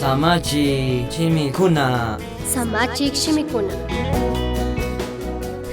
Samachi chimikuna. Samachik shimikuna.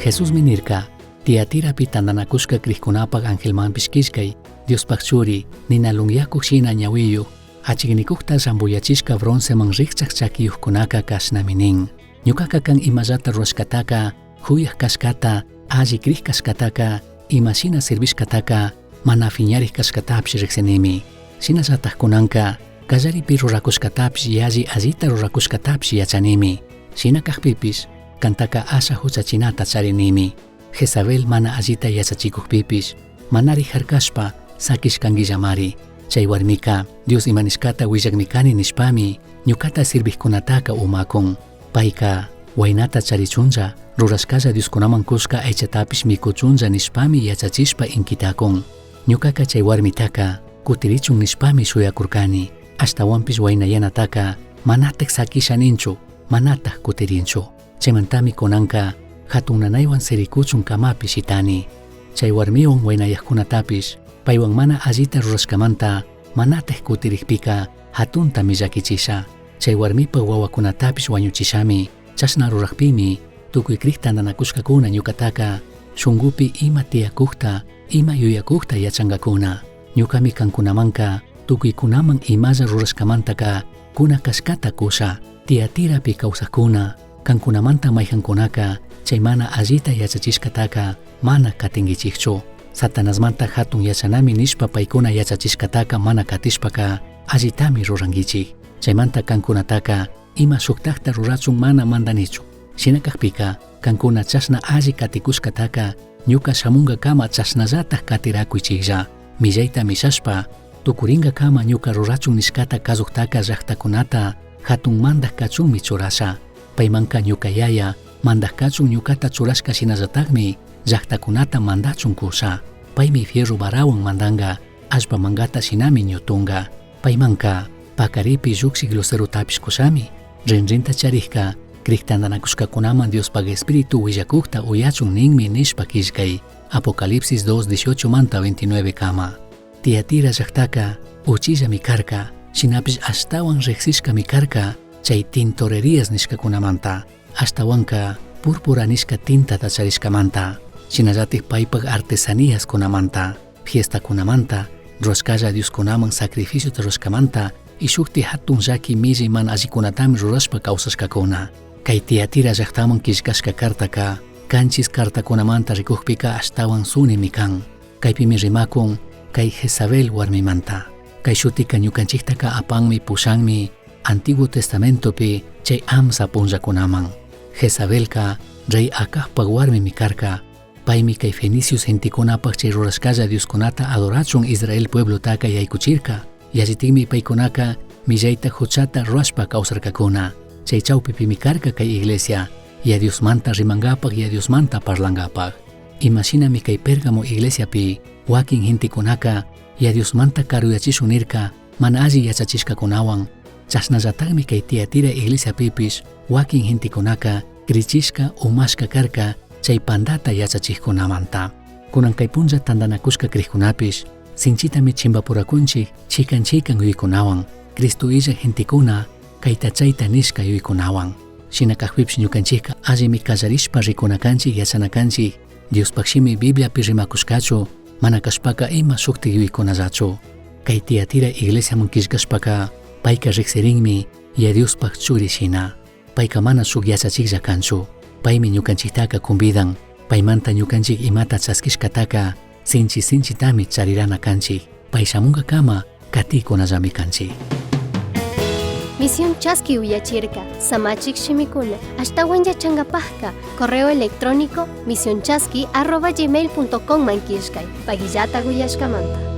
Jesús minirka, tiatirapi tandanakushka krihkunapag angelman pishkishkay, Dios pakchuri, ninalungyakuk shina ñawiyu, achignikukta zambuyachishka bronceman rikchakchakiyukunaka kashnaminin. Ñukaka kan imallata ruashkataka, huyaq kashkata, alli krih kashkataka, imashina servishkataka, mana afiñarij kashkatapsh riqsinimi. Shinallataq kunanka, kallaripi rurakushkatapsh yalli allita rurakushkatapsh yachanimi. Shina kaqpipish, kantaka asha huchachinata charinimi. Jezabel mana allita yachachikuqpipish, manari harkashpa, sakishkankillamari. Chay warmika, Dios imanishkata willakmikani nishpami, ñukata sirviqkunataka umakun. Payka, waynata charichunlla, rurashkalla Dioskunaman kushka aychatapish mikuchunlla nishpami yachachishpa inkitakun. Ñukaka chay warmitaka, kutirichun nishpami shuyakurkani. Ashtawanpish waynayanataka, manatek sakisha ninchu, manatak kutirinchu. Chaymantami kunanka, hatun nanaywan serikuchun kamapi shitani. Chay warmiwan waynayaqkunatapish, paywan mana allita rurashkamanta, manatek kutirikpika, hatunta millakichisha. Chay warmipa wawakunatapish wañuchishami, chashna rurakpimi, tukuy krih tandanakushkakuna ñukataka, shungupi ima tiyakukta, ima yuyakukta yachangakuna. Ñukami kankunamanka, tukuykunaman imalla rurashkamantaka, kuna kashkata kusha, tiyatirapi kawsaqkuna, kankunamanta mayjankunaka, chay mana allita yachachishkataka, mana katingichikchu. Satanasmanta hatun yachanami nishpa paykuna yachachishkataka mana katishpaka, allitami rurangichik. Chaymanta kankunataka, ima shuktakta rurachun mana mandanichu. Shinakaqpika, kankuna chashna alli katikushkataka, ñuka shamunga kama chashnallataq katirakuychiklla. Millayta mishashpa, tukuringa kama ñuka rurachun nishkata kazuktaka llaqtakunata, hatun mandaq kachunmi churasha. Paymanka ñuka yaya, mandaq kachun ñukata churashka shinallataqmi, llaqtakunata mandachun kusha. Paymi fierro barawan mandanga, allpa mangata shinami ñutunga. Paymanka, pakaripi lluksik lucerutapish kushami, rinrinta charikka, kriktananakushkakunaman Diospag espiritu willakukta uyachun ninmi nishpa kishkay. Apocalipsis 2:18 manta 29 kama. Tiatira llaqtaka, uchilla mi karka, shinapish ashtawan riqsishka mi karka, chay tintorerias nishkakunamanta, ashtawanka, purpura nishka tintata charishkamanta, shinallatik paypag artesanías kunamanta, fiesta kunamanta, rurashkalla Dioskunaman sacrificiota rurashkamanta, y shukti hatun llaki milli man allikunatami rurashpa kawsashkakuna. Kay Tiatira llaqtaman kishkashka kartaka, kanchis kartakunamanta rikukpika ashtawan sunimi kan. Kaypimi rimakun, kay Jezabel warmimanta. Kay shutika ñukanchiktaka apanmi pushanmi, Antiguo Testamentopi chay amsa punllakunaman. Jezabelka, rey Acabpag warmimi karka, paymi kay Fenicios gentikunapag chay rurashkalla Dioskunata adorachun Israel pueblotaka yaykuchirka. Yachitikmi paykunaka millayta huchata ruashpa kawsarkakuna. Chay chawpipimi karka kay iglesia, ya Diosmanta rimangapag ya Diosmanta parlangapag. Imashinami kay Pergamo iglesiapi, wakin gentikunaka, ya Diosmanta karuyachishunirka, mana alli yachachishkakunawan. Chashnallataqmi kay Tiatira iglesiapipish, wakin gentikunaka, krichishka umashka karka, chay pandata yachachikkunamanta. Kunan kay punlla tandanakushka krikkunapish, sinchitami chimpapurakunchik chikan uykunawan, Cristo illa gentikuna, kayta chayta nishka uykunawan. Shinakaqpipish ñukanchikka allimi kallarishpa rikunakanchik yachanakanchik, Diospakshimi Bibliapi rimakushkachu, mana kashpaka ima shuktik uykunallachu. Kay Tiatira iglesiaman kishkashpaka, payka riqsirinmi, ya Diospag churi shina. Payka mana shuk yachachiklla kanchu. Paymi ñukanchiktaka kumbidan, paymanta ñukanchik imata chaskishkataka, sinchitami charirana kanchik, pay shamunga kama katikunallami kanchik. Misión Chasqui uyachirka, Samachik shimikuna, ashtawan yachangapajka, correo electrónico misionchasqui@gmail.com mankishkay, pagillata uyashkamanta.